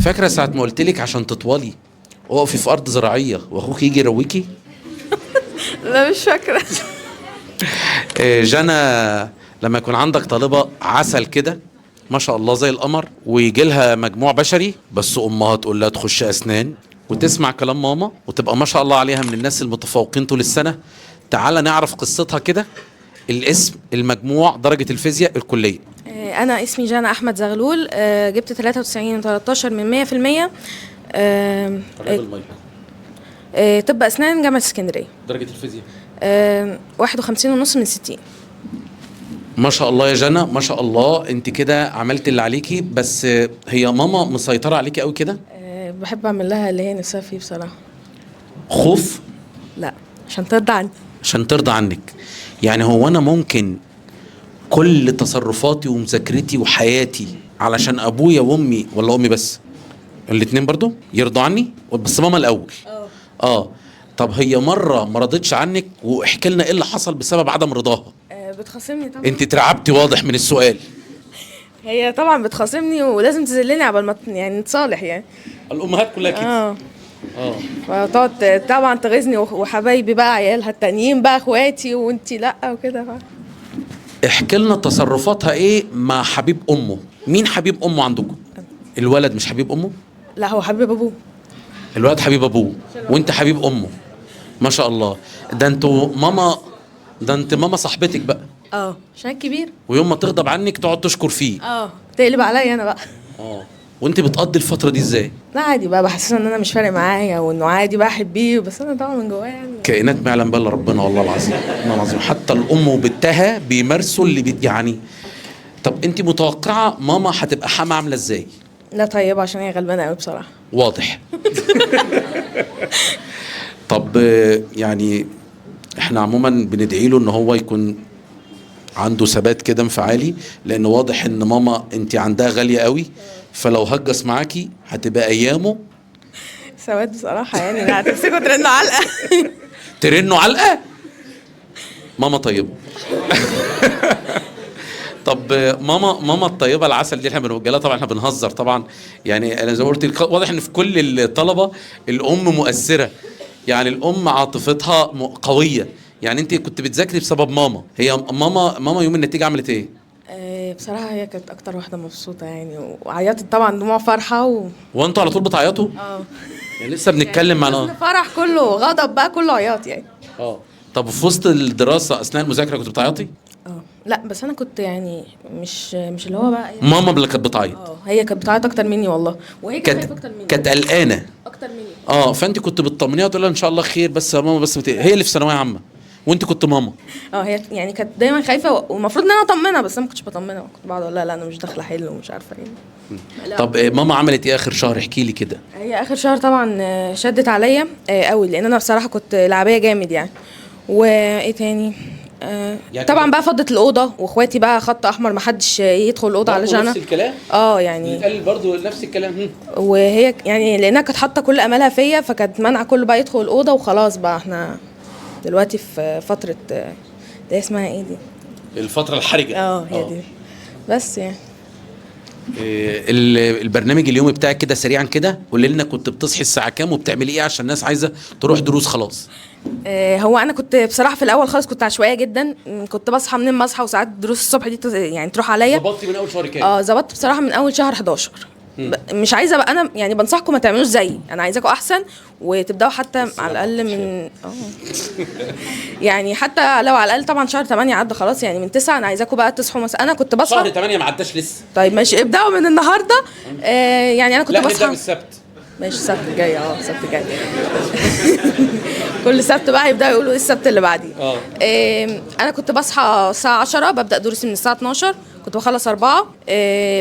فاكره ساعه ما قلت لك عشان تطولي اقفي في ارض زراعيه واخوك يجي يرويكي؟ لا مش فاكرة. جنى، لما يكون عندك طالبه عسل كده ما شاء الله زي القمر ويجي لها مجموع بشري بس امها تقول لها تخش اسنان وتسمع كلام ماما وتبقى ما شاء الله عليها من الناس المتفوقين طول السنه، تعال نعرف قصتها كده. الاسم، المجموع، درجه الفيزياء، الكليه. أنا اسمي جانا أحمد زغلول، جبت 93.13 من 100%. طب أسنان جامعة اسكندرية. درجه الفيزياء 51.5 من 60. ما شاء الله يا جنى، ما شاء الله، انت كده عملت اللي عليكي. بس هي ماما مسيطره عليكي قوي كده؟ بحب أعمل لها اللي هي نفسها فيه بصراحة. خوف؟ لا، عشان ترضى عني. عشان ترضى عنك. يعني هو انا ممكن كل تصرفاتي ومذاكرتي وحياتي علشان ابويا وامي، ولا امي بس؟ الاتنين برضو يرضوا عني، بس ماما الاول. اه. طب هي مره ما رضتش عنك، واحكي لنا ايه اللي حصل بسبب عدم رضاها. بتخاصمني طبعا. انت اترعبتي واضح من السؤال. هي طبعا بتخاصمني ولازم تذلني عبال ما يعني نتصالح يعني. الامهات كلها كده. فتقعد طبعا تغيظني وحبايبي بقى عيالها التانيين بقى اخواتي وانتي لا وكده بقى. احكي لنا تصرفاتها ايه مع حبيب امه. مين حبيب امه عندكم؟ الولد مش حبيب امه؟ لا هو حبيب ابوه. الولد حبيب ابوه وانت حبيب امه. ما شاء الله. ده انتوا ماما، ده انت ماما صاحبتك بقى. عشان كبير. ويوم ما تغضب عنك تقعد تشكر فيه. تقلب عليا انا بقى. وانت بتقضي الفتره دي ازاي؟ لا عادي بقى، بحس ان انا مش فارق معايا وانه عادي بقى احبيه، بس انا طبعا من جوايا يعني كائنات ما يعلم بها الا ربنا، والله العظيم، والله العظيم. حتى الام وبنتها بيمارسوا اللي يعني. طب انت متوقعه ماما هتبقى حما عامله ازاي؟ لا طيبه، عشان هي غلبانه قوي بصراحه. واضح. طب يعني احنا عموما بندعي له ان هو يكون عنده ثبات كده انفعالي، لان واضح ان ماما انت عندها غاليه قوي، فلو هجس معاكي هتبقى ايامه سواد بصراحه يعني. لا هتمسكوا ترنوا علقه. ترنوا علقه. ماما طيبه. طب ماما الطيبه العسل دي احنا بنوجه طبعا، احنا بنهزر طبعا يعني. انا زي ما قلت واضح ان في كل الطلبه الام مؤثره، يعني الام عاطفتها قويه. يعني انت كنت بتذاكري بسبب ماما. هي ماما يوم النتيجه عملت ايه؟ بصراحه هي كانت اكتر واحده مبسوطه يعني، وعيطت طبعا دموع فرحه وانتوا على طول بتعيطوا؟ يعني لسه بنتكلم يعني مع فرح كله غضب بقى، كله عياط يعني. طب في وسط الدراسه اثناء المذاكره كنت بتعيطي؟ لا بس انا كنت يعني مش اللي هو بقى يعني. ماما اللي كانت بتعيط؟ هي كانت بتعيط اكتر مني والله، وهي كانت اكتر مني، كانت قلقانه اكتر مني. فانت كنت بتطمنيها وتقول لها ان شاء الله خير، بس يا ماما بس هي اللي في ثانويه عامه وانت كنت ماما. هي يعني كانت دايما خايفه، والمفروض ان انا اطمنها، بس انا ما كنتش بطمنها، كنت بقعد اقول لها لا انا مش داخله احل ومش عارفه ايه. طب ماما عملت ايه اخر شهر؟ احكي لي كده. هي اخر شهر طبعا شدت عليا قوي، لان انا بصراحه كنت لعبيه جامد يعني. وايه تاني؟ يعني طبعا بقى فضت الاوضه، واخواتي بقى خط احمر ما حدش يدخل الاوضه على جانا. نفس الكلام. يعني بيتقال برضو نفس الكلام. وهي يعني لانها كانت حاطه كل املها فيا، فكانت منع كله بقى يدخل الاوضه، وخلاص بقى احنا دلوقتي في فتره دي اسمها ايه دي؟ الفتره الحرجه. هي دي بس يعني. البرنامج اليومي بتاعك كده سريعا كده قولي لنا، كنت بتصحي الساعه كام وبتعملي ايه عشان الناس عايزه تروح دروس خلاص؟ هو انا كنت بصراحه في الاول خالص كنت عشوائيه جدا، كنت بصحى منين ما اصحى، وساعات دروس الصبح دي يعني تروح عليا. ظبطتي من اول شهر كام؟ ظبطت بصراحه من اول شهر 11. مش عايزه بقى انا يعني، بنصحكم ما تعملوش زيي، انا عايزاكم احسن وتبداوا حتى على الاقل من يعني حتى لو على الاقل طبعا شهر 8 عدى خلاص يعني، من 9 انا عايزاكم بقى تصحوا مثلا. انا كنت بصحى شهر 8 ما عداش لسه. طيب ماشي، ابداوا من النهارده. يعني انا كنت لا بصحى نبدا من السبت. ماشي السبت الجاي. السبت الجاي. كل سبت بقى يبداوا يقولوا ايه السبت اللي بعديه. انا كنت بصحى الساعه 10، ببدا دروسي من الساعه 12، كنت بخلص 4،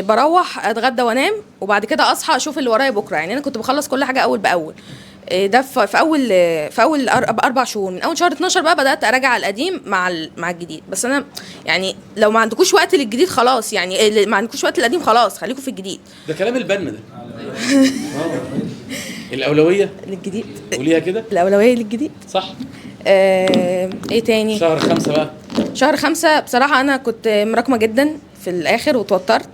بروح اتغدى وانام، وبعد كده اصحى اشوف اللي ورايا بكره. يعني انا كنت بخلص كل حاجه اول باول. ده في اول 4 شهور. من اول شهر 12 بقى بدات اراجع القديم مع الجديد. بس انا يعني لو ما عندكوش وقت للجديد خلاص، يعني ما عندكوش وقت للقديم خلاص، خليكم في الجديد. ده كلام البنا ده. الاولويه للجديد. قوليها كده. الاولويه للجديد صح. ايه تاني؟ شهر 5 بقى. شهر 5 بصراحه انا كنت مراكمه جدا في الاخر وتوترت.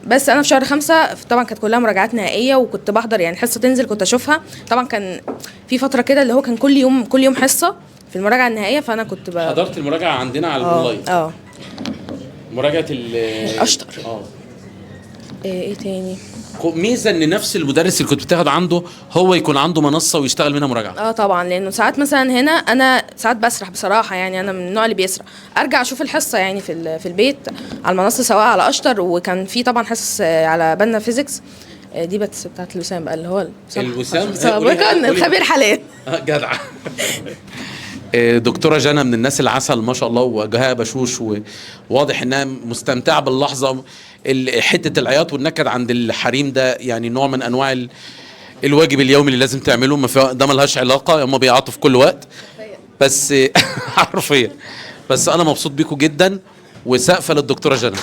بس انا في شهر 5 طبعا كانت كلها مراجعات نهائيه، وكنت بحضر يعني حصه تنزل كنت اشوفها. طبعا كان في فتره كده اللي هو كان كل يوم حصه في المراجعه النهائيه، فانا كنت حضرت المراجعه عندنا على الاونلاين. مراجعه الاشطر. ايه تاني ميزه ان نفس المدرس اللي كنت بتاخد عنده هو يكون عنده منصه ويشتغل منها مراجعه. طبعا، لانه ساعات مثلا هنا انا ساعات بسرح بصراحه، يعني انا من النوع اللي بيسرح، ارجع اشوف الحصه يعني في البيت على المنصه سواء على اشطر، وكان في طبعا حصص على بنا فيزيكس، دي بس بتاعت الوسام بقى اللي هو الوسام كان الخبير حاليا. جدع. دكتورة جنى من الناس العسل ما شاء الله، وجهها بشوش، وواضح انها مستمتعة باللحظة. حتة العياط والنكد عند الحريم ده يعني نوع من انواع الواجب اليومي اللي لازم تعمله، ما ده ملهاش علاقة، هم بيعيطوا في كل وقت بس حرفيا. بس انا مبسوط بيكم جدا، وسقفة للدكتورة جنى.